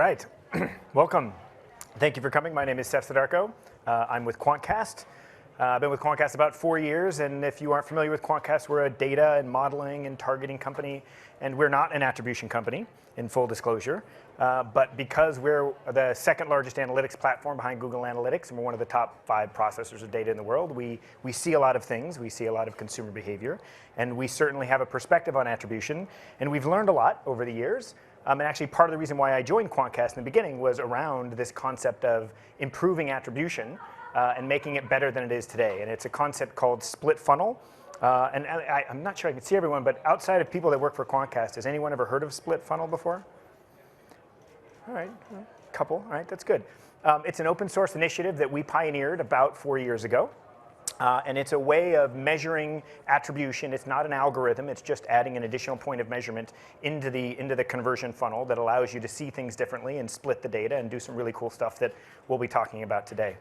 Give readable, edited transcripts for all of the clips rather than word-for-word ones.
right, welcome. Thank you for coming. My name is Seph Zdarko. I'm with Quantcast. I've been with Quantcast about 4 years, and if you aren't familiar with Quantcast, we're a data and modeling and targeting company, and we're not an attribution company, in full disclosure. But because we're the second largest analytics platform behind Google Analytics, and we're one of the top 5 processors of data in the world, we see a lot of things. We see a lot of consumer behavior, and we certainly have a perspective on attribution, and we've learned a lot over the years. And actually, part of the reason why I joined Quantcast in the beginning was around this concept of improving attribution and making it better than it is today. And it's a concept called split funnel. And I'm not sure I can see everyone, but outside of people that work for Quantcast, has anyone ever heard of split funnel before? All right, a couple. All right, that's good. It's an open source initiative that we pioneered about 4 years ago. And it's a way of measuring attribution. It's not an algorithm. It's just adding an additional point of measurement into the conversion funnel that allows you to see things differently and split the data and do some really cool stuff that we'll be talking about today.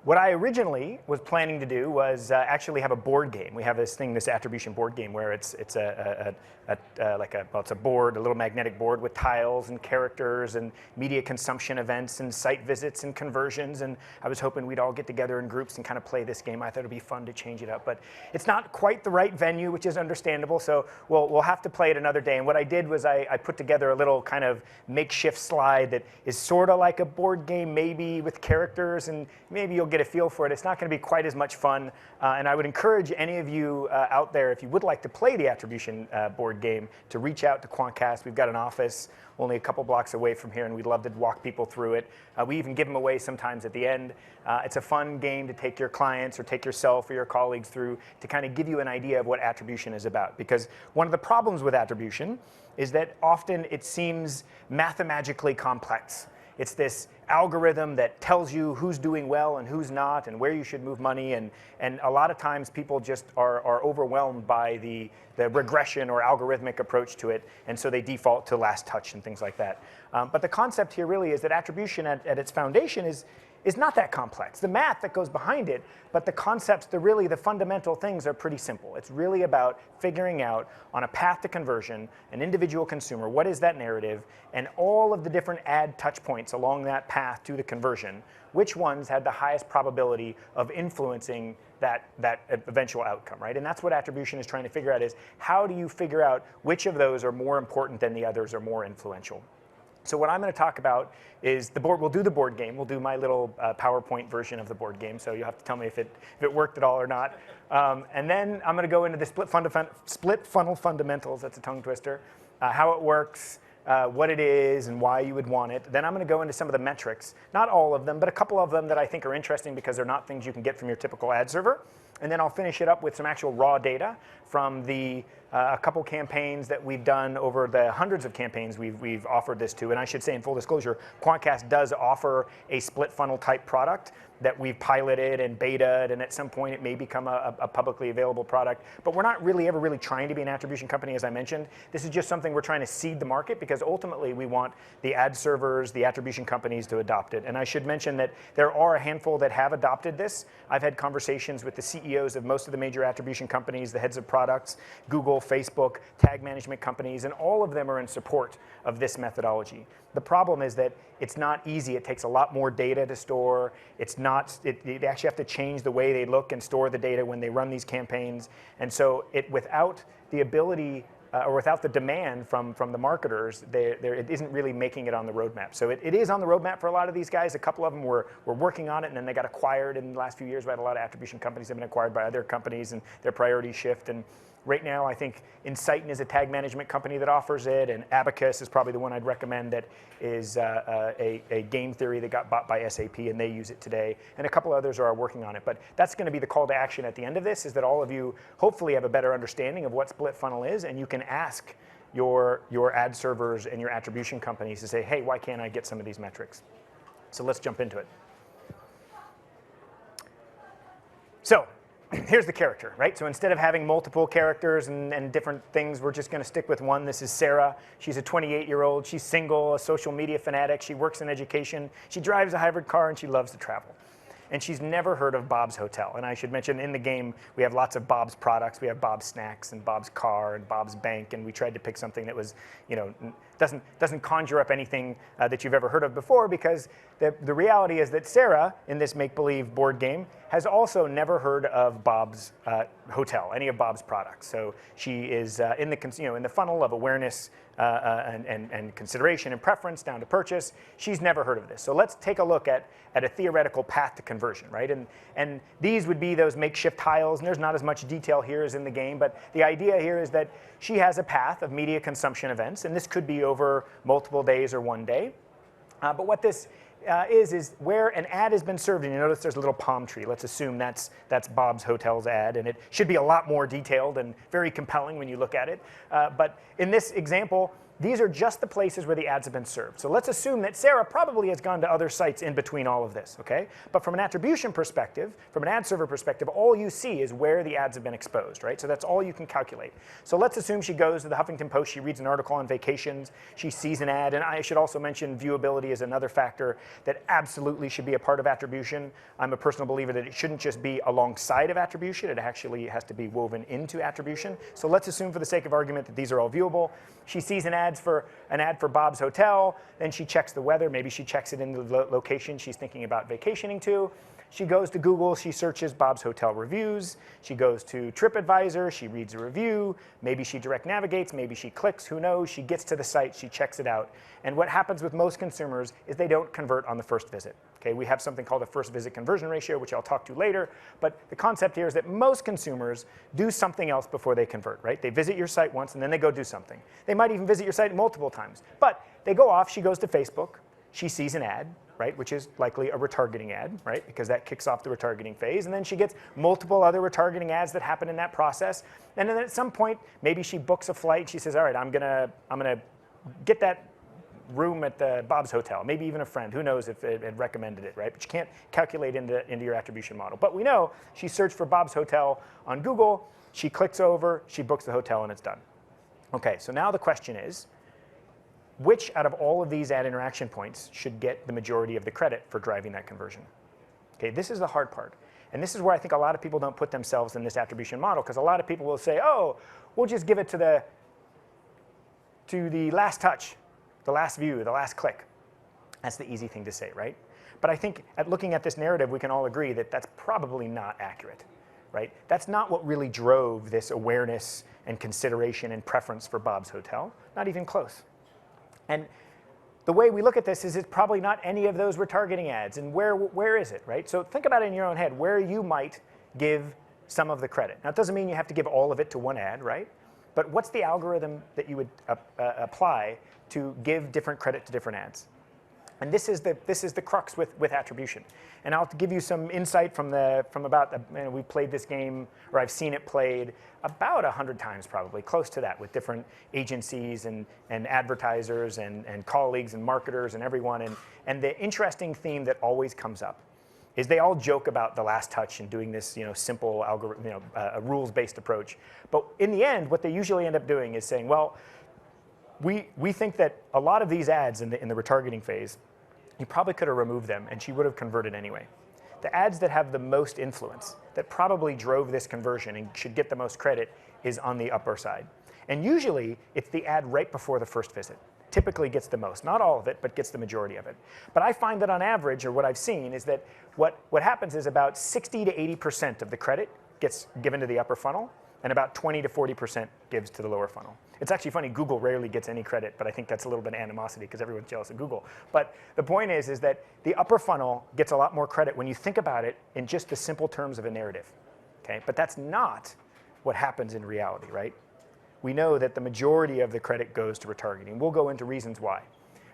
What I originally was planning to do was actually have a board game. We have this thing, this attribution board game, where it's a board, a little magnetic board with tiles and characters and media consumption events and site visits and conversions. And I was hoping we'd all get together in groups and kind of play this game. I thought it'd be fun to change it up, but it's not quite the right venue, which is understandable. So we'll have to play it another day. And what I did was I put together a little kind of makeshift slide that is sort of like a board game, maybe with characters, and maybe you'll get a feel for it. It's not going to be quite as much fun, and I would encourage any of you out there, if you would like to play the attribution board game, to reach out to Quantcast. We've got an office only a couple blocks away from here, and we'd love to walk people through it. We even give them away sometimes at the end. It's a fun game to take your clients or take yourself or your colleagues through to kind of give you an idea of what attribution is about. Because one of the problems with attribution is that often it seems mathematically complex. It's this algorithm that tells you who's doing well and who's not and where you should move money. And a lot of times people just are overwhelmed by the regression or algorithmic approach to it. And so they default to last touch and things like that. But the concept here really is that attribution at its foundation is not that complex. The math that goes behind it, but the concepts, the fundamental things are pretty simple. It's really about figuring out on a path to conversion, an individual consumer, what is that narrative, and all of the different ad touch points along that path to the conversion, which ones had the highest probability of influencing that eventual outcome, right? And that's what attribution is trying to figure out, is how do you figure out which of those are more important than the others, or more influential? So what I'm going to talk about is the board. We'll do the board game. We'll do my little PowerPoint version of the board game. So you'll have to tell me if it worked at all or not. And then I'm going to go into the split funnel fundamentals. That's a tongue twister. How it works, what it is, and why you would want it. Then I'm going to go into some of the metrics. Not all of them, but a couple of them that I think are interesting because they're not things you can get from your typical ad server. And then I'll finish it up with some actual raw data from a couple campaigns that we've done over the hundreds of campaigns we've offered this to. And I should say, in full disclosure, Quantcast does offer a split funnel type product that we've piloted and betaed, and at some point it may become a publicly available product. But we're not ever really trying to be an attribution company, as I mentioned. This is just something we're trying to seed the market, because ultimately we want the ad servers, the attribution companies to adopt it. And I should mention that there are a handful that have adopted this. I've had conversations with the CEOs of most of the major attribution companies, the heads of products, Google, Facebook, tag management companies, and all of them are in support of this methodology. The problem is that it's not easy. It takes a lot more data to store. They actually have to change the way they look and store the data when they run these campaigns. And so without the ability or without the demand from the marketers, it isn't really making it on the roadmap. So it is on the roadmap for a lot of these guys. A couple of them were working on it, and then they got acquired in the last few years. We had a lot of attribution companies that have been acquired by other companies, and their priorities shift. And right now, I think Insighten is a tag management company that offers it, and Abacus is probably the one I'd recommend that is a game theory that got bought by SAP, and they use it today. And a couple others are working on it. But that's going to be the call to action at the end of this, is that all of you hopefully have a better understanding of what split funnel is, and you can ask your ad servers and your attribution companies to say, hey, why can't I get some of these metrics? So let's jump into it. So here's the character, right? So instead of having multiple characters and different things, we're just going to stick with one. This is Sarah. She's a 28-year-old. She's single, a social media fanatic. She works in education. She drives a hybrid car, and she loves to travel. and she's never heard of Bob's Hotel. And I should mention, in the game, we have lots of Bob's products. We have Bob's Snacks and Bob's Car and Bob's Bank, and we tried to pick something that was, doesn't conjure up anything that you've ever heard of before, because the reality is that Sarah, in this make-believe board game, has also never heard of Bob's Hotel, any of Bob's products. So she is in the funnel of awareness and consideration and preference down to purchase. She's never heard of this. So let's take a look at a theoretical path to conversion, right? And these would be those makeshift tiles, and there's not as much detail here as in the game, but the idea here is that she has a path of media consumption events, and this could be over multiple days or one day. But what this is where an ad has been served, and you notice there's a little palm tree. Let's assume that's Bob's Hotel's ad, and it should be a lot more detailed and very compelling when you look at it. But in this example, these are just the places where the ads have been served. So let's assume that Sarah probably has gone to other sites in between all of this, okay? But from an attribution perspective, from an ad server perspective, all you see is where the ads have been exposed, right? So that's all you can calculate. So let's assume she goes to the Huffington Post, she reads an article on vacations, she sees an ad, and I should also mention viewability is another factor that absolutely should be a part of attribution. I'm a personal believer that it shouldn't just be alongside of attribution, it actually has to be woven into attribution. So let's assume for the sake of argument that these are all viewable. She sees an ad for Bob's Hotel, then she checks the weather, maybe she checks it in the location she's thinking about vacationing to. She goes to Google, she searches Bob's Hotel reviews, she goes to TripAdvisor, she reads a review, maybe she direct navigates, maybe she clicks, who knows, she gets to the site, she checks it out. And what happens with most consumers is they don't convert on the first visit. Okay, we have something called a first visit conversion ratio, which I'll talk to later, but the concept here is that most consumers do something else before they convert, right? They visit your site once and then they go do something. They might even visit your site multiple times, but they go off, she goes to Facebook, she sees an ad, right, which is likely a retargeting ad, right, because that kicks off the retargeting phase, and then she gets multiple other retargeting ads that happen in that process, and then at some point, maybe she books a flight, she says, all right, I'm gonna get that room at the Bob's Hotel, maybe even a friend, who knows if it had recommended it, right, but you can't calculate into your attribution model. But we know she searched for Bob's Hotel on Google, she clicks over, she books the hotel, and it's done. Okay, so now the question is, which out of all of these ad interaction points should get the majority of the credit for driving that conversion? Okay, this is the hard part. And this is where I think a lot of people don't put themselves in this attribution model, because a lot of people will say, oh, we'll just give it to the last touch, the last view, the last click. That's the easy thing to say, right? But I think looking at this narrative, we can all agree that that's probably not accurate, right? That's not what really drove this awareness and consideration and preference for Bob's Hotel, not even close. And the way we look at this is it's probably not any of those retargeting ads. And where is it, right? So think about it in your own head, where you might give some of the credit. Now, it doesn't mean you have to give all of it to one ad, right? But what's the algorithm that you would apply to give different credit to different ads? And this is the crux with attribution. And I'll give you some insight from about, we've played this game, or I've seen it played about 100 times probably, close to that, with different agencies and advertisers and colleagues and marketers and everyone. And the interesting theme that always comes up is they all joke about the last touch and doing this simple algorithm, a rules-based approach. But in the end, what they usually end up doing is saying, well, we think that a lot of these ads in the retargeting phase, you probably could have removed them and she would have converted anyway. The ads that have the most influence, that probably drove this conversion and should get the most credit, is on the upper side. And usually, it's the ad right before the first visit. Typically gets the most, not all of it, but gets the majority of it. But I find that on average, or what I've seen, is that what happens is about 60 to 80% of the credit gets given to the upper funnel, and about 20 to 40% gives to the lower funnel. It's actually funny, Google rarely gets any credit, but I think that's a little bit of animosity because everyone's jealous of Google. But the point is that the upper funnel gets a lot more credit when you think about it in just the simple terms of a narrative, okay? But that's not what happens in reality, right? We know that the majority of the credit goes to retargeting. We'll go into reasons why.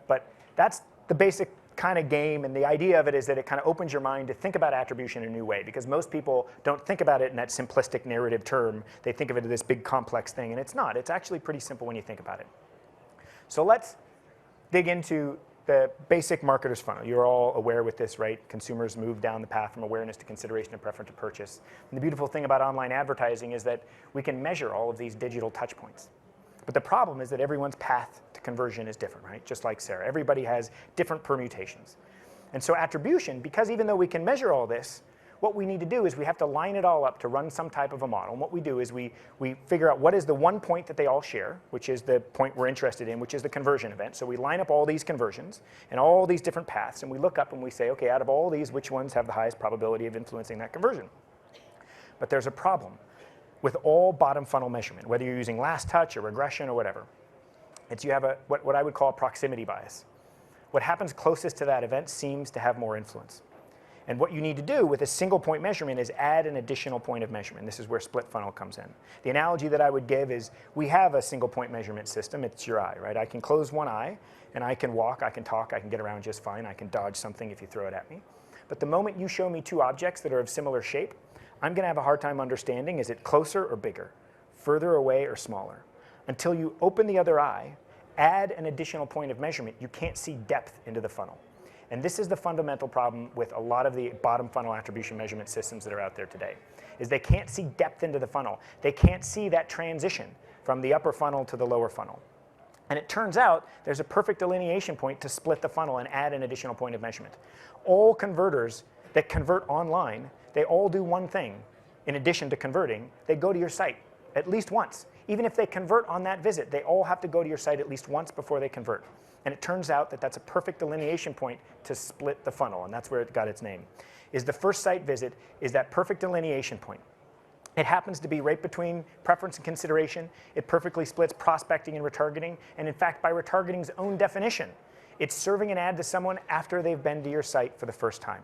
But that's the basic kind of game, and the idea of it is that it kind of opens your mind to think about attribution in a new way, because most people don't think about it in that simplistic narrative term. They think of it as this big complex thing, and it's not. It's actually pretty simple when you think about it. So let's dig into the basic marketer's funnel. You're all aware with this, right? Consumers move down the path from awareness to consideration to preference to purchase. And the beautiful thing about online advertising is that we can measure all of these digital touch points. But the problem is that everyone's path to conversion is different, right? Just like Sarah. Everybody has different permutations. And so attribution, because even though we can measure all this, what we need to do is we have to line it all up to run some type of a model. And what we do is we figure out what is the one point that they all share, which is the point we're interested in, which is the conversion event. So we line up all these conversions and all these different paths, and we look up and we say, okay, out of all these, which ones have the highest probability of influencing that conversion? But there's a problem with all bottom funnel measurement, whether you're using last touch or regression or whatever. It's you have what I would call a proximity bias. What happens closest to that event seems to have more influence. And what you need to do with a single point measurement is add an additional point of measurement. This is where split funnel comes in. The analogy that I would give is we have a single point measurement system. It's your eye, right? I can close one eye and I can walk, I can talk, I can get around just fine. I can dodge something if you throw it at me. But the moment you show me two objects that are of similar shape, I'm going to have a hard time understanding, is it closer or bigger, further away or smaller? Until you open the other eye, add an additional point of measurement, you can't see depth into the funnel. And this is the fundamental problem with a lot of the bottom funnel attribution measurement systems that are out there today, is they can't see depth into the funnel. They can't see that transition from the upper funnel to the lower funnel. And it turns out there's a perfect delineation point to split the funnel and add an additional point of measurement. All converters that convert online, they all do one thing. In addition to converting, they go to your site at least once. Even if they convert on that visit, they all have to go to your site at least once before they convert. And it turns out that that's a perfect delineation point to split the funnel, and that's where it got its name. Is the first site visit is that perfect delineation point. It happens to be right between preference and consideration. It perfectly splits prospecting and retargeting, and in fact, by retargeting's own definition, it's serving an ad to someone after they've been to your site for the first time.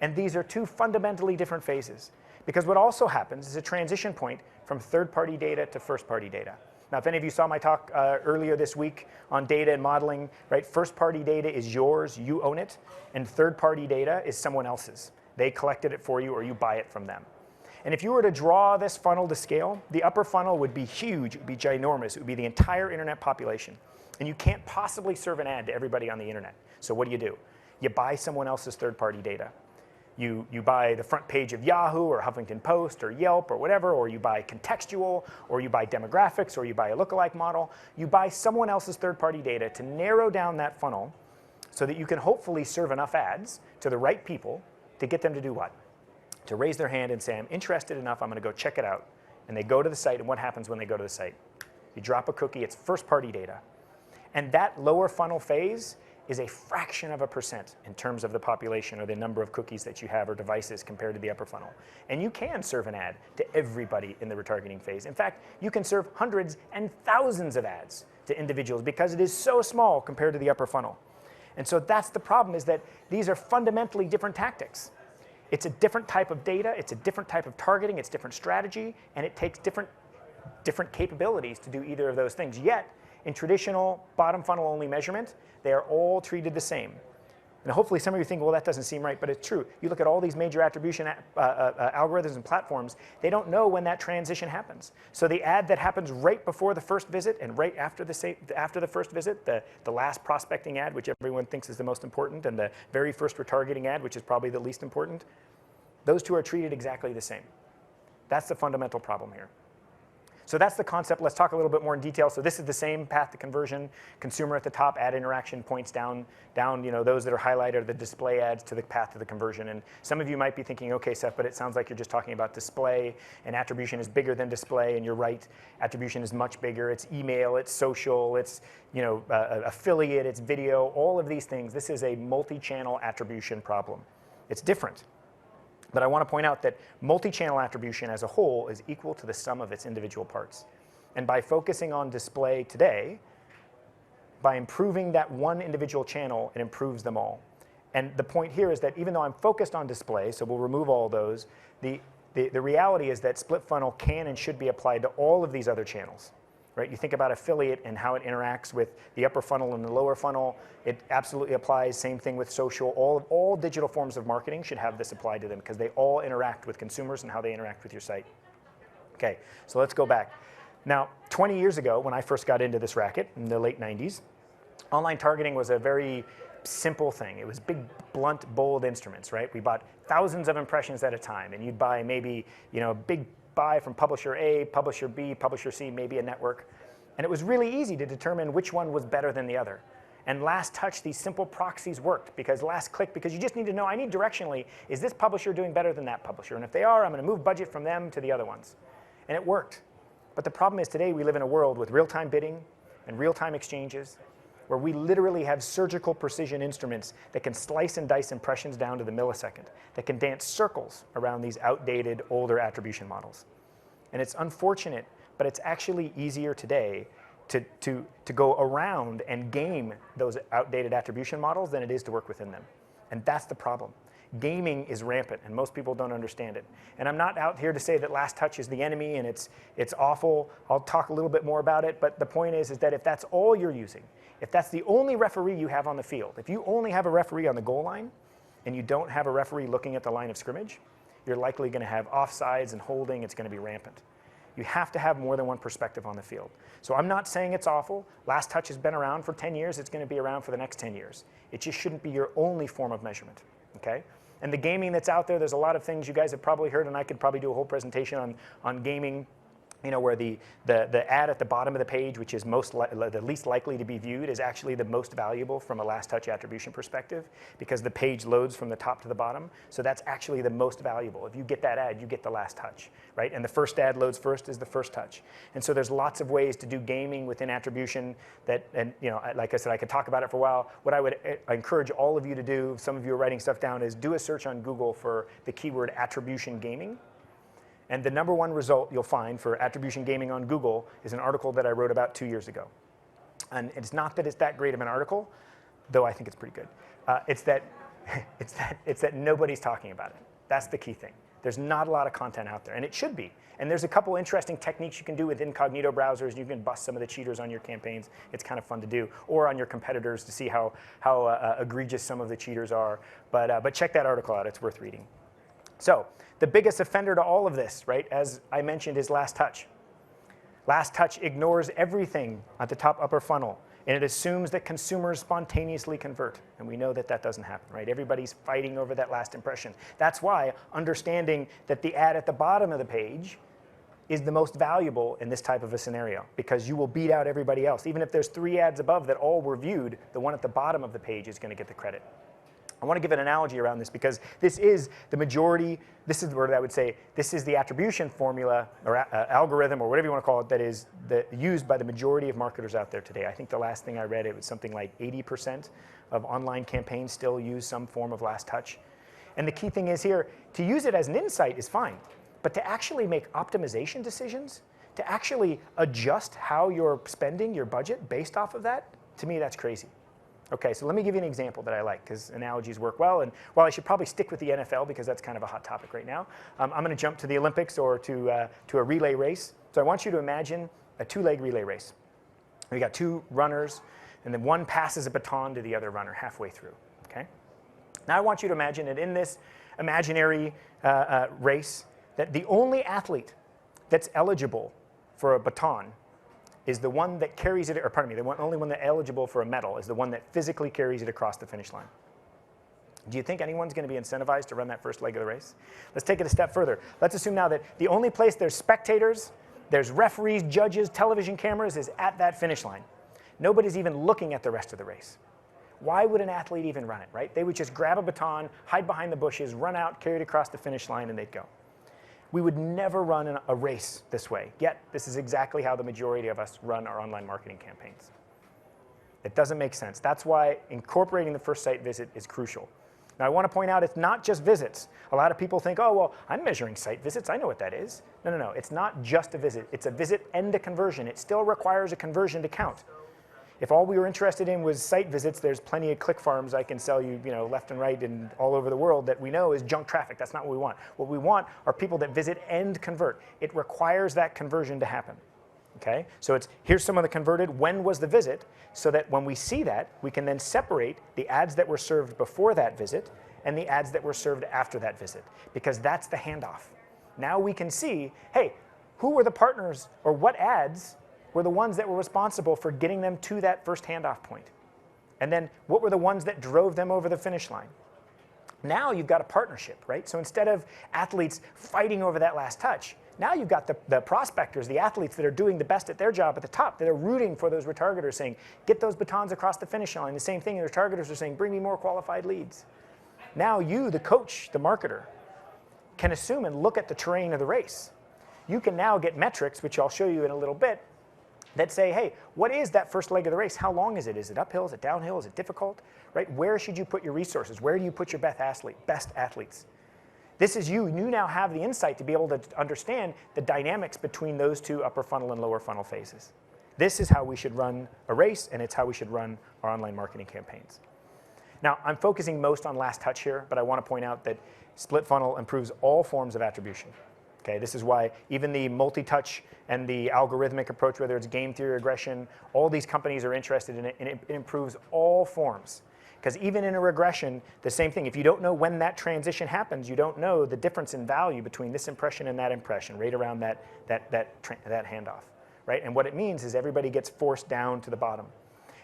And these are two fundamentally different phases, because what also happens is a transition point from third-party data to first-party data. Now, if any of you saw my talk earlier this week on data and modeling, right? First-party data is yours, you own it, and third-party data is someone else's. They collected it for you or you buy it from them. And if you were to draw this funnel to scale, the upper funnel would be huge, it would be ginormous, it would be the entire internet population. And you can't possibly serve an ad to everybody on the internet. So what do? You buy someone else's third-party data. You buy the front page of Yahoo or Huffington Post or Yelp or whatever, or you buy contextual, or you buy demographics, or you buy a lookalike model. You buy someone else's third-party data to narrow down that funnel so that you can hopefully serve enough ads to the right people to get them to do what? To raise their hand and say, I'm interested enough, I'm going to go check it out. And they go to the site, and what happens when they go to the site? You drop a cookie, it's first-party data. And that lower funnel phase is a fraction of a percent in terms of the population or the number of cookies that you have or devices compared to the upper funnel. And you can serve an ad to everybody in the retargeting phase. In fact, you can serve hundreds and thousands of ads to individuals because it is so small compared to the upper funnel. And so that's the problem, is that these are fundamentally different tactics. It's a different type of data, it's a different type of targeting, it's different strategy, and it takes different capabilities to do either of those things. Yet, in traditional bottom funnel only measurement, they are all treated the same. And hopefully some of you think, well, that doesn't seem right, but it's true. You look at all these major attribution algorithms and platforms, they don't know when that transition happens. So the ad that happens right before the first visit and right after the first visit, the last prospecting ad, which everyone thinks is the most important, and the very first retargeting ad, which is probably the least important, those two are treated exactly the same. That's the fundamental problem here. So that's the concept. Let's talk a little bit more in detail. So this is the same path to conversion. Consumer at the top, ad interaction points down, those that are highlighted are the display ads to the path to the conversion. And some of you might be thinking, okay, Seph, but it sounds like you're just talking about display, and attribution is bigger than display, and you're right. Attribution is much bigger. It's email, it's social, it's affiliate, it's video, all of these things. This is a multi-channel attribution problem. It's different. But I want to point out that multi-channel attribution as a whole is equal to the sum of its individual parts. And by focusing on display today, by improving that one individual channel, it improves them all. And the point here is that even though I'm focused on display, so we'll remove all those, the reality is that split funnel can and should be applied to all of these other channels. Right? You think about affiliate and how it interacts with the upper funnel and the lower funnel. It absolutely applies. Same thing with social. All digital forms of marketing should have this applied to them because they all interact with consumers and how they interact with your site. Okay, so let's go back. Now, 20 years ago, when I first got into this racket in the late 90s, online targeting was a very simple thing. It was big, blunt, bold instruments, right? We bought thousands of impressions at a time, and you'd buy maybe, a big buy from publisher A, publisher B, publisher C, maybe a network. And it was really easy to determine which one was better than the other. And last touch, these simple proxies worked because last click, because you just need to know, I need directionally, is this publisher doing better than that publisher? And if they are, I'm going to move budget from them to the other ones. And it worked. But the problem is today we live in a world with real-time bidding and real-time exchanges where we literally have surgical precision instruments that can slice and dice impressions down to the millisecond, that can dance circles around these outdated, older attribution models. And it's unfortunate, but it's actually easier today to go around and game those outdated attribution models than it is to work within them. And that's the problem. Gaming is rampant, and most people don't understand it. And I'm not out here to say that last touch is the enemy and it's awful. I'll talk a little bit more about it, but the point is that if that's all you're using, if that's the only referee you have on the field, if you only have a referee on the goal line and you don't have a referee looking at the line of scrimmage, you're likely going to have offsides and holding. It's going to be rampant. You have to have more than one perspective on the field. So I'm not saying it's awful. Last touch has been around for 10 years. It's going to be around for the next 10 years. It just shouldn't be your only form of measurement, okay? And the gaming that's out there, there's a lot of things you guys have probably heard, and I could probably do a whole presentation on gaming, you know, where the ad at the bottom of the page, which is the least likely to be viewed, is actually the most valuable from a last touch attribution perspective because the page loads from the top to the bottom. So that's actually the most valuable. If you get that ad, you get the last touch, right? And the first ad loads first is the first touch. And so there's lots of ways to do gaming within attribution that, and you know, like I said, I could talk about it for a while. What I would encourage all of you to do, some of you are writing stuff down, is do a search on Google for the keyword attribution gaming. And the #1 result you'll find for attribution gaming on Google is an article that I wrote about 2 years ago. And it's not that it's that great of an article, though I think it's pretty good. It's that nobody's talking about it. That's the key thing. There's not a lot of content out there, and it should be. And there's a couple interesting techniques you can do with incognito browsers. You can bust some of the cheaters on your campaigns. It's kind of fun to do, or on your competitors to see how egregious some of the cheaters are. But check that article out. It's worth reading. So the biggest offender to all of this, right, as I mentioned, is last touch. Last touch ignores everything at the top upper funnel, and it assumes that consumers spontaneously convert. And we know that that doesn't happen, right? Everybody's fighting over that last impression. That's why understanding that the ad at the bottom of the page is the most valuable in this type of a scenario, because you will beat out everybody else. Even if there's 3 ads above that all were viewed, the one at the bottom of the page is going to get the credit. I want to give an analogy around this because this is the majority, this is the word I would say, this is the attribution formula or algorithm or whatever you want to call it that is used by the majority of marketers out there today. I think the last thing I read, it was something like 80% of online campaigns still use some form of last touch. And the key thing is here, to use it as an insight is fine, but to actually make optimization decisions, to actually adjust how you're spending your budget based off of that, to me that's crazy. Okay, so let me give you an example that I like because analogies work well. And while I should probably stick with the NFL because that's kind of a hot topic right now, I'm going to jump to the Olympics or to a relay race. So I want you to imagine a 2-leg relay race. We got 2 runners, and then one passes a baton to the other runner halfway through. Okay. Now I want you to imagine that in this imaginary race, that the only athlete that's eligible for a baton is the one that carries it, or pardon me, the only one that's eligible for a medal is the one that physically carries it across the finish line. Do you think anyone's going to be incentivized to run that first leg of the race? Let's take it a step further. Let's assume now that the only place there's spectators, there's referees, judges, television cameras is at that finish line. Nobody's even looking at the rest of the race. Why would an athlete even run it, right? They would just grab a baton, hide behind the bushes, run out, carry it across the finish line, and they'd go. We would never run a race this way, yet this is exactly how the majority of us run our online marketing campaigns. It doesn't make sense. That's why incorporating the first site visit is crucial. Now I want to point out it's not just visits. A lot of people think, oh, well, I'm measuring site visits. I know what that is. No. It's not just a visit. It's a visit and a conversion. It still requires a conversion to count. If all we were interested in was site visits, there's plenty of click farms I can sell you, left and right and all over the world that we know is junk traffic. That's not what we want. What we want are people that visit and convert. It requires that conversion to happen. Okay? So here's some of the converted. When was the visit? So that when we see that, we can then separate the ads that were served before that visit and the ads that were served after that visit, because that's the handoff. Now we can see, hey, who were the partners or what ads were the ones that were responsible for getting them to that first handoff point? And then what were the ones that drove them over the finish line? Now you've got a partnership, right? So instead of athletes fighting over that last touch, Now you've got the prospectors, the athletes that are doing the best at their job at the top, that are rooting for those retargeters, saying, get those batons across the finish line. The same thing, the retargeters are saying, bring me more qualified leads. Now you, the coach, the marketer, can assume and look at the terrain of the race. You can now get metrics, which I'll show you in a little bit, that say, hey, what is that first leg of the race? How long is it? Is it uphill? Is it downhill? Is it difficult? Right? Where should you put your resources? Where do you put your best athletes? This is you. You now have the insight to be able to understand the dynamics between those two upper funnel and lower funnel phases. This is how we should run a race, and it's how we should run our online marketing campaigns. Now, I'm focusing most on last touch here, but I want to point out that split funnel improves all forms of attribution. Okay, this is why even the multi-touch and the algorithmic approach, whether it's game theory regression, all these companies are interested in it, and it improves all forms. Because even in a regression, the same thing. If you don't know when that transition happens, you don't know the difference in value between this impression and that impression, right around that handoff, right? And what it means is everybody gets forced down to the bottom.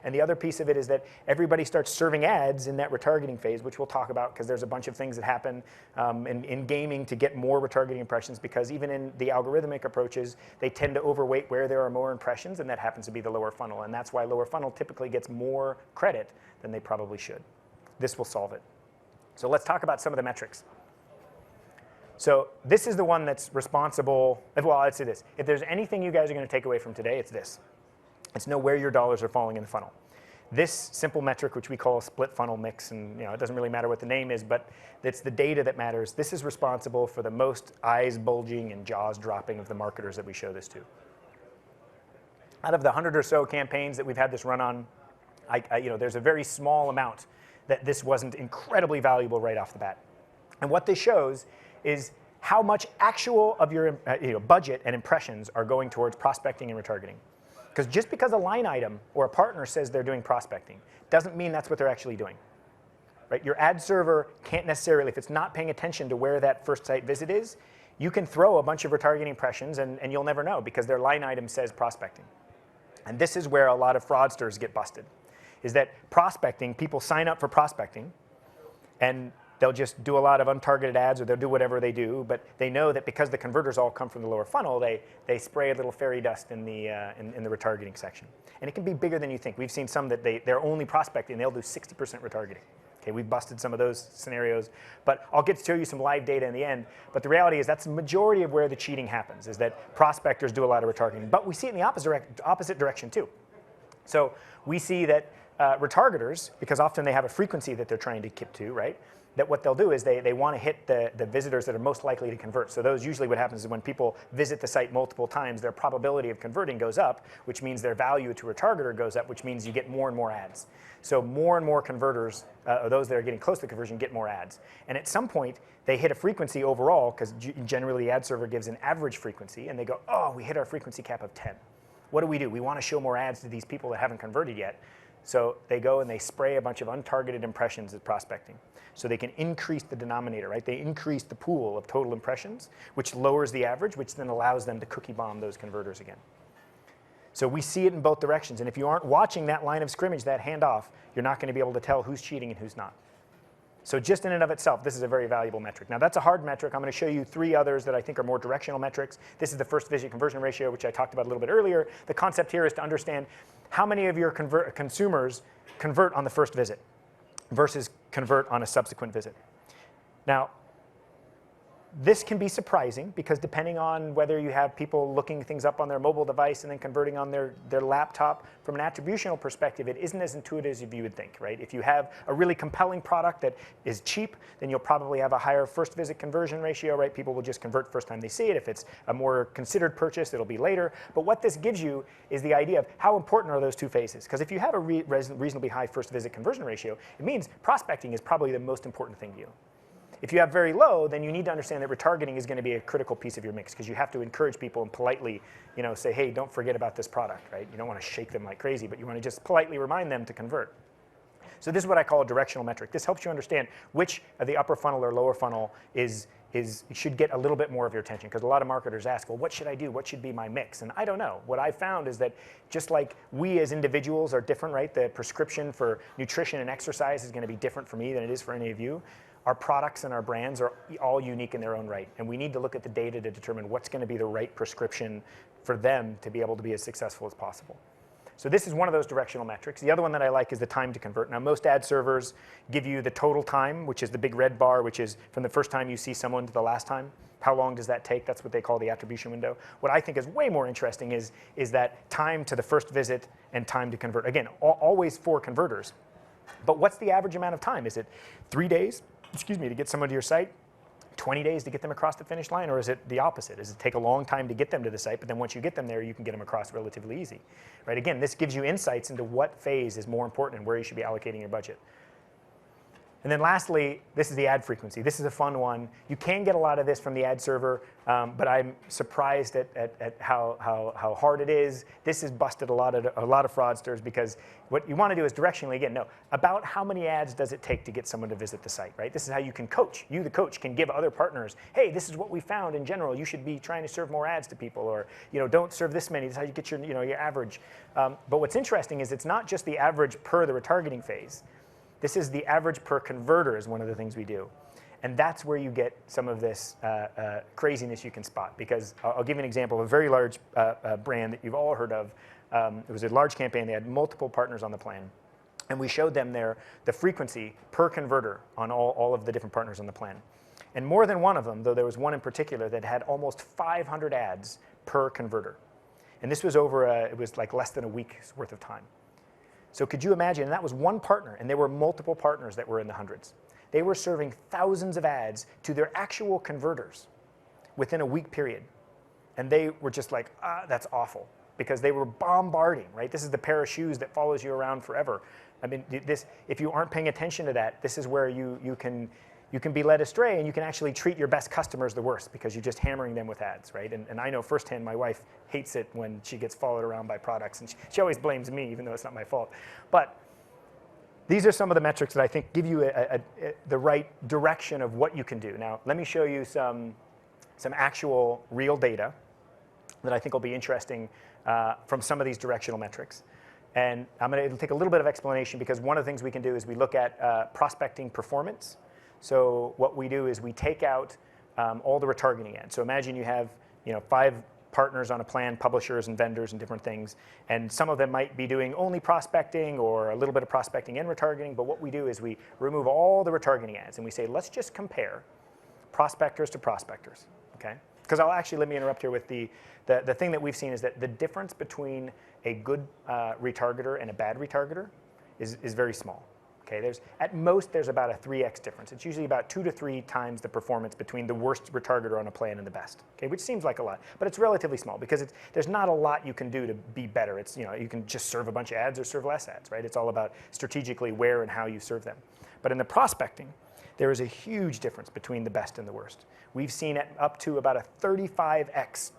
And the other piece of it is that everybody starts serving ads in that retargeting phase, which we'll talk about because there's a bunch of things that happen in gaming to get more retargeting impressions, because even in the algorithmic approaches, they tend to overweight where there are more impressions, and that happens to be the lower funnel. And that's why lower funnel typically gets more credit than they probably should. This will solve it. So let's talk about some of the metrics. So this is the one that's responsible. Well, let's say this. If there's anything you guys are going to take away from today, it's this. It's know where your dollars are falling in the funnel. This simple metric, which we call a split funnel mix, and it doesn't really matter what the name is, but it's the data that matters. This is responsible for the most eyes bulging and jaws dropping of the marketers that we show this to. Out of the 100 or so campaigns that we've had this run on, there's a very small amount that this wasn't incredibly valuable right off the bat. And what this shows is how much actual of your budget and impressions are going towards prospecting and retargeting. Because just because a line item or a partner says they're doing prospecting doesn't mean that's what they're actually doing. Right? Your ad server can't necessarily, if it's not paying attention to where that first site visit is, you can throw a bunch of retargeting impressions and you'll never know because their line item says prospecting. And this is where a lot of fraudsters get busted, is that prospecting, people sign up for prospecting and they'll just do a lot of untargeted ads, or they'll do whatever they do, but they know that because the converters all come from the lower funnel, they spray a little fairy dust in the retargeting section. And it can be bigger than you think. We've seen some that they're only prospecting, they'll do 60% retargeting. Okay, we've busted some of those scenarios, but I'll get to show you some live data in the end. But the reality is that's the majority of where the cheating happens, is that prospectors do a lot of retargeting. But we see it in the opposite direction too. So we see that retargeters, because often they have a frequency that they're trying to keep to, right? That what they'll do is they want to hit the visitors that are most likely to convert. So those usually what happens is when people visit the site multiple times, their probability of converting goes up, which means their value to a retargeter goes up, which means you get more and more ads. So more and more converters, or those that are getting close to conversion, get more ads. And at some point, they hit a frequency overall, because generally the ad server gives an average frequency, and they go, oh, we hit our frequency cap of 10. What do? We want to show more ads to these people that haven't converted yet. So they go and they spray a bunch of untargeted impressions at prospecting. So they can increase the denominator, right? They increase the pool of total impressions, which lowers the average, which then allows them to cookie bomb those converters again. So we see it in both directions. And if you aren't watching that line of scrimmage, that handoff, you're not going to be able to tell who's cheating and who's not. So just in and of itself, this is a very valuable metric. Now that's a hard metric. I'm going to show you 3 others that I think are more directional metrics. This is the first visit conversion ratio, which I talked about a little bit earlier. The concept here is to understand how many of your consumers convert on the first visit versus convert on a subsequent visit. Now, this can be surprising because depending on whether you have people looking things up on their mobile device and then converting on their laptop, from an attributional perspective, it isn't as intuitive as you would think, right? If you have a really compelling product that is cheap, then you'll probably have a higher first visit conversion ratio, right? People will just convert first time they see it. If it's a more considered purchase, it'll be later. But what this gives you is the idea of how important are those 2 phases. Because if you have a reasonably high first visit conversion ratio, it means prospecting is probably the most important thing to you. If you have very low, then you need to understand that retargeting is going to be a critical piece of your mix, because you have to encourage people and politely, say, hey, don't forget about this product, right? You don't want to shake them like crazy, but you want to just politely remind them to convert. So this is what I call a directional metric. This helps you understand which of the upper funnel or lower funnel should get a little bit more of your attention, because a lot of marketers ask, well, what should I do? What should be my mix? And I don't know. What I found is that just like we as individuals are different, right? The prescription for nutrition and exercise is going to be different for me than it is for any of you. Our products and our brands are all unique in their own right, and we need to look at the data to determine what's going to be the right prescription for them to be able to be as successful as possible. So this is one of those directional metrics. The other one that I like is the time to convert. Now, most ad servers give you the total time, which is the big red bar, which is from the first time you see someone to the last time. How long does that take? That's what they call the attribution window. What I think is way more interesting is that time to the first visit and time to convert. Again, always for converters. But what's the average amount of time? Is it 3 days, to get someone to your site? 20 days to get them across the finish line? Or is it the opposite? Does it take a long time to get them to the site, but then once you get them there, you can get them across relatively easy? Right? Again, this gives you insights into what phase is more important and where you should be allocating your budget. And then lastly, this is the ad frequency. This is a fun one. You can get a lot of this from the ad server, but I'm surprised at how hard it is. This has busted a lot of fraudsters, because what you want to do is directionally, again, know about how many ads does it take to get someone to visit the site, right? This is how you can coach. You, the coach, can give other partners, hey, this is what we found in general. You should be trying to serve more ads to people, or don't serve this many. This is how you get your average. But what's interesting is it's not just the average per the retargeting phase. This is the average per converter is one of the things we do. And that's where you get some of this craziness you can spot. Because I'll give you an example of a very large brand that you've all heard of. It was a large campaign. They had multiple partners on the plan. And we showed them the frequency per converter on all of the different partners on the plan. And more than one of them, though there was one in particular that had almost 500 ads per converter. And this was it was like less than a week's worth of time. So could you imagine, and that was one partner, and there were multiple partners that were in the hundreds. They were serving thousands of ads to their actual converters within a week period. And they were just like, that's awful, because they were bombarding, right? This is the pair of shoes that follows you around forever. I mean, if you aren't paying attention to that, this is where you can be led astray, and you can actually treat your best customers the worst, because you're just hammering them with ads, right? And I know firsthand my wife hates it when she gets followed around by products, and she always blames me, even though it's not my fault. But these are some of the metrics that I think give you the right direction of what you can do. Now, let me show you some actual real data that I think will be interesting from some of these directional metrics. And it'll take a little bit of explanation, because one of the things we can do is we look at prospecting performance. So what we do is we take out all the retargeting ads. So imagine you have 5 partners on a plan, publishers and vendors and different things, and some of them might be doing only prospecting or a little bit of prospecting and retargeting. But what we do is we remove all the retargeting ads, and we say, let's just compare prospectors to prospectors, okay? Because let me interrupt here with the thing that we've seen is that the difference between a good retargeter and a bad retargeter is very small. Okay, at most there's about a 3x difference. It's usually about 2 to 3 times the performance between the worst retargeter on a plan and the best. Okay, which seems like a lot, but it's relatively small, because there's not a lot you can do to be better. It's you can just serve a bunch of ads or serve less ads, right? It's all about strategically where and how you serve them. But in the prospecting, there is a huge difference between the best and the worst. We've seen up to about a 35x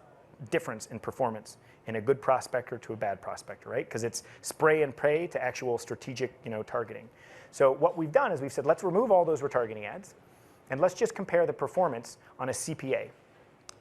difference in performance in a good prospector to a bad prospector, right? Because it's spray and pray to actual strategic targeting. So what we've done is we've said, let's remove all those retargeting ads, and let's just compare the performance on a CPA.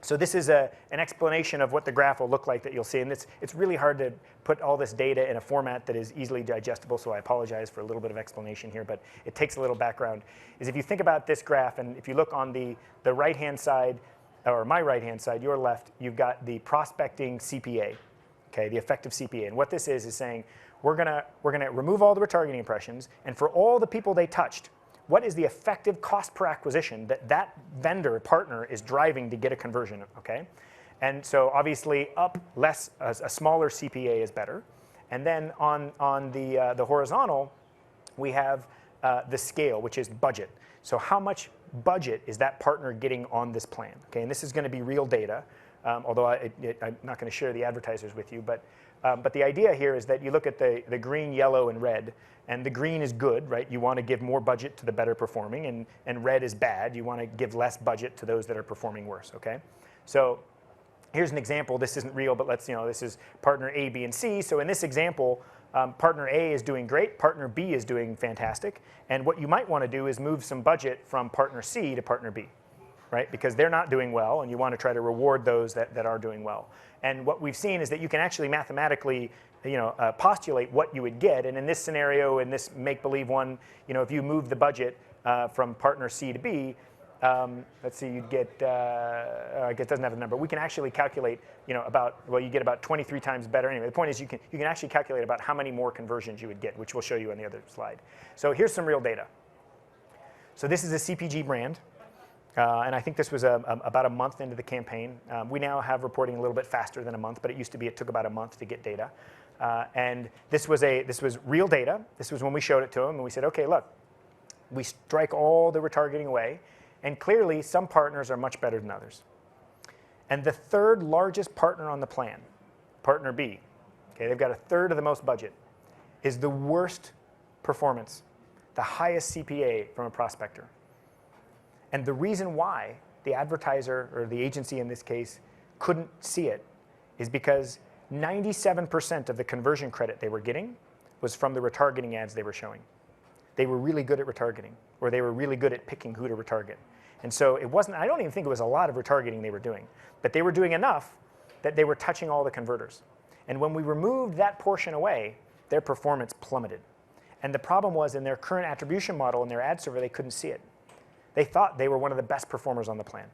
So this is an explanation of what the graph will look like that you'll see. And it's really hard to put all this data in a format that is easily digestible, so I apologize for a little bit of explanation here, but it takes a little background. Is if you think about this graph, and if you look on the right-hand side, or my right-hand side, your left, you've got the prospecting CPA, okay, the effective CPA. And what this is saying, we're gonna remove all the retargeting impressions, and for all the people they touched, what is the effective cost per acquisition that vendor partner is driving to get a conversion, okay? And so obviously a smaller CPA is better. And then on the horizontal, we have the scale, which is budget. So how much budget is that partner getting on this plan, okay? And this is gonna be real data, although I'm not gonna share the advertisers with you, but the idea here is that you look at the green, yellow, and red, and the green is good, right? You want to give more budget to the better performing, and red is bad. You want to give less budget to those that are performing worse, okay? So here's an example. This isn't real, but this is partner A, B, and C. So in this example, Partner A is doing great, partner B is doing fantastic, and what you might want to do is move some budget from partner C to partner B, right? Because they're not doing well, and you want to try to reward those that are doing well. And what we've seen is that you can actually mathematically postulate what you would get, and in this scenario, in this make-believe one, if you move the budget from partner C to B, let's see, you'd get, I guess it doesn't have the number. We can actually calculate, you get about 23 times better. Anyway, the point is you can actually calculate about how many more conversions you would get, which we'll show you on the other slide. So here's some real data. So this is a CPG brand. And I think this was about a month into the campaign. We now have reporting a little bit faster than a month, but it used to be it took about a month to get data. And this was real data. This was when we showed it to them, and we said, okay, look, we strike all the retargeting away, and clearly some partners are much better than others. And the third largest partner on the plan, partner B, okay, they've got a third of the most budget, is the worst performance, the highest CPA from a prospector. And the reason why the advertiser, or the agency in this case, couldn't see it is because 97% of the conversion credit they were getting was from the retargeting ads they were showing. They were really good at retargeting, or they were really good at picking who to retarget. And so it wasn't, I don't even think it was a lot of retargeting they were doing, but they were doing enough that they were touching all the converters. And when we removed that portion away, their performance plummeted. And the problem was in their current attribution model in their ad server, they couldn't see it. They thought they were one of the best performers on the plan.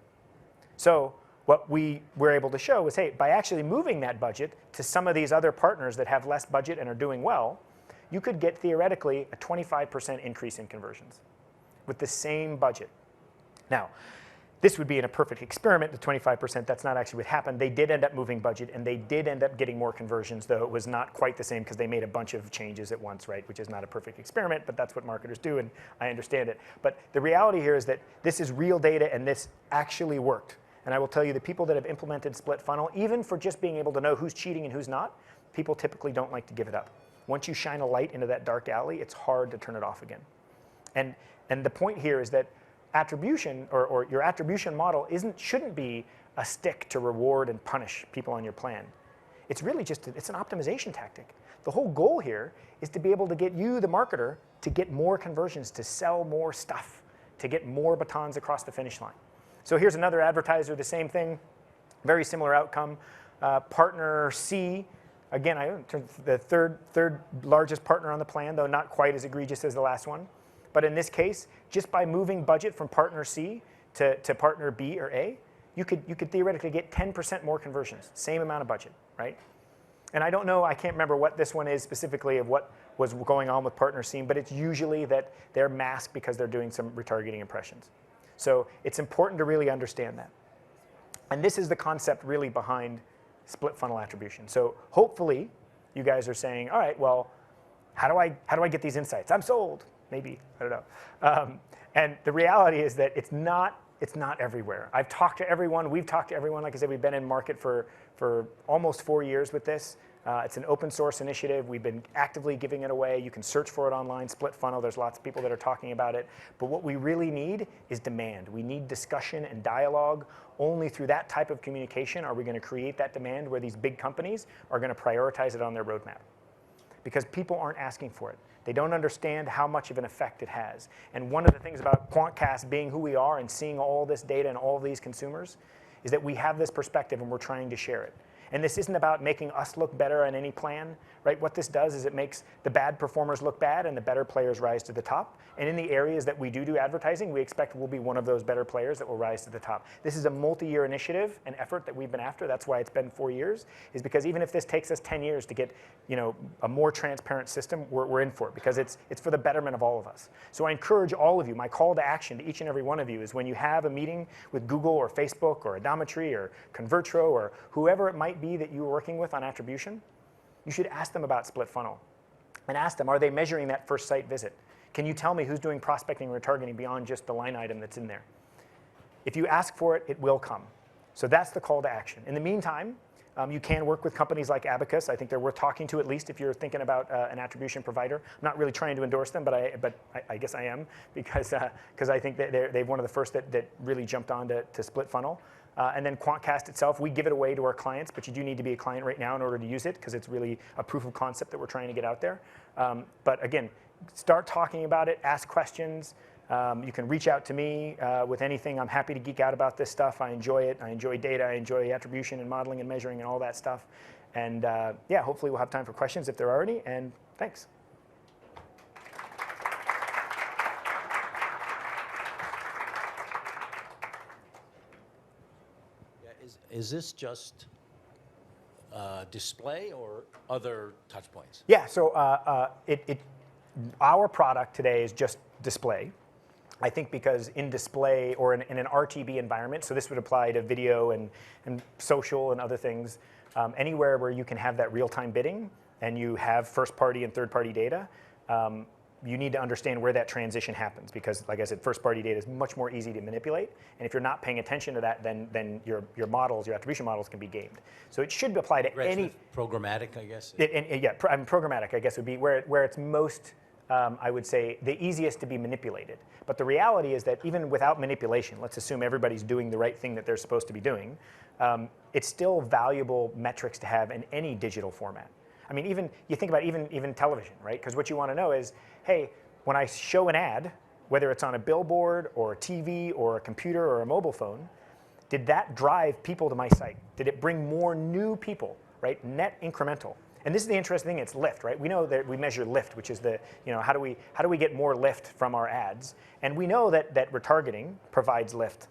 So what we were able to show was, hey, by actually moving that budget to some of these other partners that have less budget and are doing well, you could get theoretically a 25% increase in conversions with the same budget. Now, this would be in a perfect experiment, the 25%, that's not actually what happened. They did end up moving budget, and they did end up getting more conversions, though it was not quite the same because they made a bunch of changes at once, right? Which is not a perfect experiment, but that's what marketers do, and I understand it. But the reality here is that this is real data, and this actually worked. And I will tell you, the people that have implemented split funnel, even for just being able to know who's cheating and who's not, people typically don't like to give it up. Once you shine a light into that dark alley, it's hard to turn it off again. And the point here is that attribution, or your attribution model, shouldn't be a stick to reward and punish people on your plan. It's really just, it's an optimization tactic. The whole goal here is to be able to get you, the marketer, to get more conversions, to sell more stuff, to get more batons across the finish line. So here's another advertiser, the same thing, very similar outcome. Partner C, again, the third largest partner on the plan, though not quite as egregious as the last one. But in this case, just by moving budget from partner C to partner B or A, you could theoretically get 10% more conversions, same amount of budget, right? And I don't know, I can't remember what this one is specifically of what was going on with partner C, but it's usually that they're masked because they're doing some retargeting impressions. So it's important to really understand that. And this is the concept really behind split funnel attribution. So hopefully you guys are saying, all right, well, how do I get these insights? I'm sold. Maybe, I don't know. And the reality is that it's not everywhere. I've talked to everyone, we've talked to everyone. Like I said, we've been in market for almost 4 years with this. It's an open source initiative. We've been actively giving it away. You can search for it online, split funnel. There's lots of people that are talking about it. But what we really need is demand. We need discussion and dialogue. Only through that type of communication are we going to create that demand where these big companies are going to prioritize it on their roadmap. Because people aren't asking for it. They don't understand how much of an effect it has. And one of the things about Quantcast being who we are and seeing all this data and all of these consumers is that we have this perspective and we're trying to share it. And this isn't about making us look better on any plan, right? What this does is it makes the bad performers look bad and the better players rise to the top. And in the areas that we do advertising, we expect we'll be one of those better players that will rise to the top. This is a multi-year initiative and effort that we've been after. That's why it's been 4 years, is because even if this takes us 10 years to get, a more transparent system, we're in for it, because it's for the betterment of all of us. So I encourage all of you, my call to action to each and every one of you is when you have a meeting with Google or Facebook or Adometry or Convertro or whoever it might be that you're working with on attribution, you should ask them about split funnel and ask them, are they measuring that first site visit? Can you tell me who's doing prospecting or retargeting beyond just the line item that's in there? If you ask for it, it will come. So that's the call to action. In the meantime, you can work with companies like Abacus. I think they're worth talking to, at least if you're thinking about an attribution provider. I'm not really trying to endorse them, but I guess I am, because I think that they're one of the first that really jumped on to split funnel. And then QuantCast itself, we give it away to our clients, but you do need to be a client right now in order to use it because it's really a proof of concept that we're trying to get out there. But again, start talking about it, ask questions. You can reach out to me with anything. I'm happy to geek out about this stuff. I enjoy it. I enjoy data. I enjoy attribution and modeling and measuring and all that stuff. And yeah, hopefully we'll have time for questions if there are any. And thanks. Is this just display or other touch points? Yeah, so our product today is just display. I think because in display or in an RTB environment, so this would apply to video and social and other things, anywhere where you can have that real-time bidding and you have first-party and third-party data, you need to understand where that transition happens because, like I said, first-party data is much more easy to manipulate. And if you're not paying attention to that, then your models, your attribution models can be gamed. So it should apply to any... Programmatic, I guess? Programmatic, I guess, would be where it's most, I would say, the easiest to be manipulated. But the reality is that even without manipulation, let's assume everybody's doing the right thing that they're supposed to be doing, it's still valuable metrics to have in any digital format. I mean, even you think about even television, right? Because what you want to know is, hey, when I show an ad, whether it's on a billboard or a TV or a computer or a mobile phone, did that drive people to my site? Did it bring more new people, right? Net incremental. And this is the interesting thing, it's lift, right? We know that we measure lift, which is the, how do we get more lift from our ads? And we know that retargeting provides lift,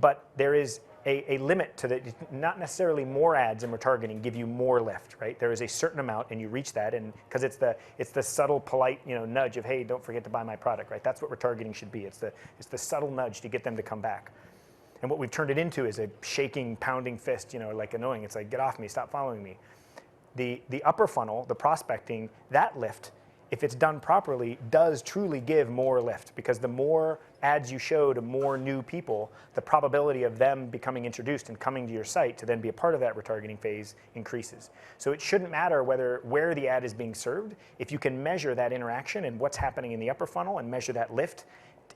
but there is a limit to that. Not necessarily more ads and retargeting give you more lift, right? There is a certain amount and you reach that, and because it's the subtle, polite, nudge of, hey, don't forget to buy my product, right? That's what retargeting should be. It's the subtle nudge to get them to come back. And what we've turned it into is a shaking, pounding fist, like annoying. It's like, get off me, stop following me. The upper funnel, the prospecting, that lift, if it's done properly, does truly give more lift because the more ads you show to more new people, the probability of them becoming introduced and coming to your site to then be a part of that retargeting phase increases. So it shouldn't matter where the ad is being served. If you can measure that interaction and what's happening in the upper funnel and measure that lift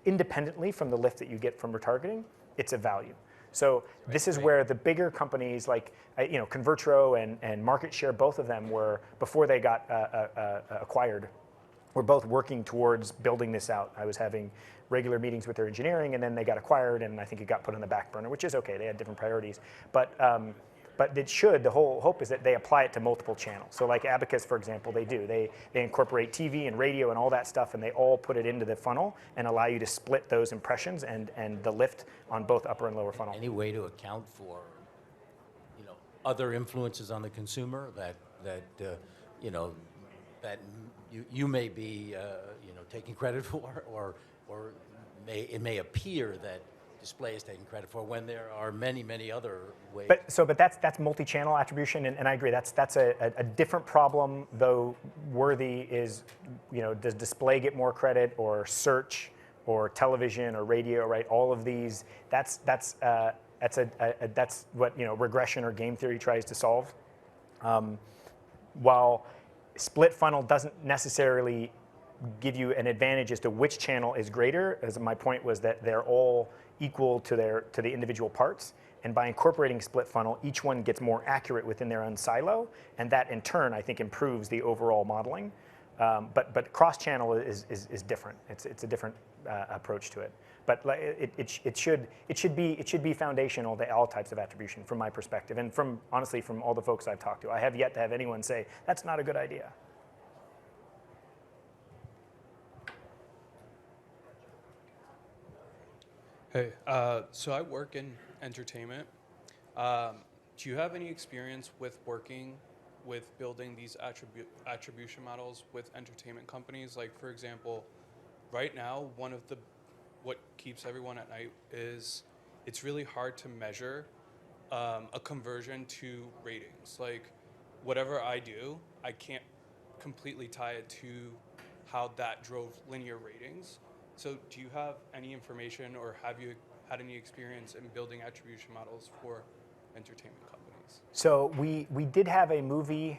independently from the lift that you get from retargeting, it's a value. So this is where the bigger companies like Convertro and Market Share, both of them were, before they got acquired, were both working towards building this out. I was having regular meetings with their engineering, and then they got acquired, and I think it got put on the back burner, which is okay. They had different priorities. But the whole hope is that they apply it to multiple channels. So like Abacus, for example, they do. They incorporate TV and radio and all that stuff, and they all put it into the funnel and allow you to split those impressions and the lift on both upper and lower funnel. Any way to account for, other influences on the consumer that you may be taking credit for, or it may appear that display is taking credit for when there are many other ways. But that's multi-channel attribution, and I agree. That's a different problem, though. Worthy is, does display get more credit, or search, or television, or radio? Right, all of these. That's what regression or game theory tries to solve. While split funnel doesn't necessarily give you an advantage as to which channel is greater, as my point was that they're all equal to the individual parts, and by incorporating split funnel, each one gets more accurate within their own silo, and that in turn I think improves the overall modeling. But cross channel is different. It's a different approach to it. But it should be foundational to all types of attribution from my perspective, and honestly from all the folks I've talked to. I have yet to have anyone say that's not a good idea. Hey, so I work in entertainment. Do you have any experience with working with building these attribution models with entertainment companies? Like, for example, right now, what keeps everyone at night is it's really hard to measure a conversion to ratings. Like, whatever I do, I can't completely tie it to how that drove linear ratings. So do you have any information, or have you had any experience in building attribution models for entertainment companies? So we did have a movie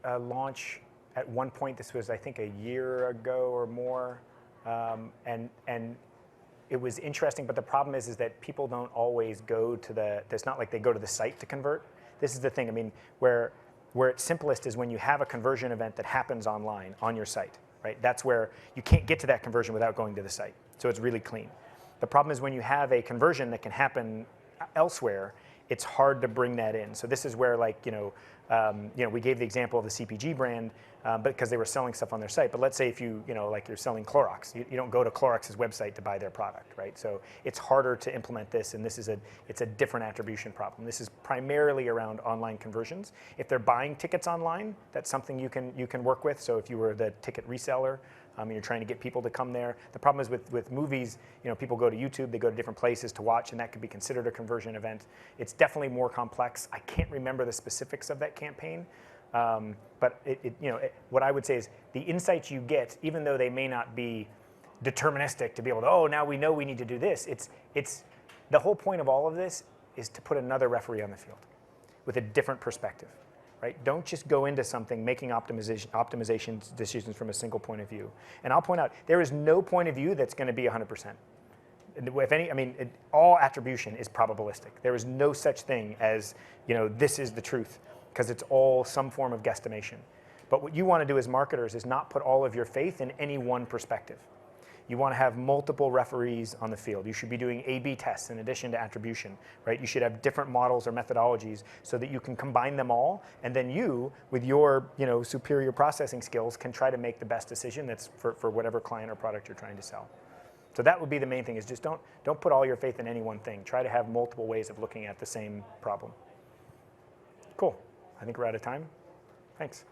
launch at one point. This was, I think, a year ago or more, and it was interesting, but the problem is that people don't always go to the, it's not like they go to the site to convert. This is the thing, I mean, where it's simplest is when you have a conversion event that happens online on your site, right? That's where you can't get to that conversion without going to the site. So it's really clean. The problem is when you have a conversion that can happen elsewhere, it's hard to bring that in. So this is where, like, we gave the example of the CPG brand, but because they were selling stuff on their site. But let's say if like you're selling Clorox, you don't go to Clorox's website to buy their product, right? So it's harder to implement this, and it's a different attribution problem. This is primarily around online conversions. If they're buying tickets online, that's something you can work with. So if you were the ticket reseller, and you're trying to get people to come there. The problem is with movies, people go to YouTube, they go to different places to watch, and that could be considered a conversion event. It's definitely more complex. I can't remember the specifics of that campaign, but what I would say is the insights you get, even though they may not be deterministic to be able to, oh, now we know we need to do this. It's the whole point of all of this is to put another referee on the field with a different perspective. Right? Don't just go into something making optimization decisions from a single point of view. And I'll point out, there is no point of view that's going to be 100%. If any, all attribution is probabilistic. There is no such thing as, this is the truth, because it's all some form of guesstimation. But what you want to do as marketers is not put all of your faith in any one perspective. You want to have multiple referees on the field. You should be doing A/B tests in addition to attribution, right? You should have different models or methodologies so that you can combine them all, and then you, with your superior processing skills, can try to make the best decision that's for whatever client or product you're trying to sell. So that would be the main thing, is just don't put all your faith in any one thing. Try to have multiple ways of looking at the same problem. Cool. I think we're out of time. Thanks.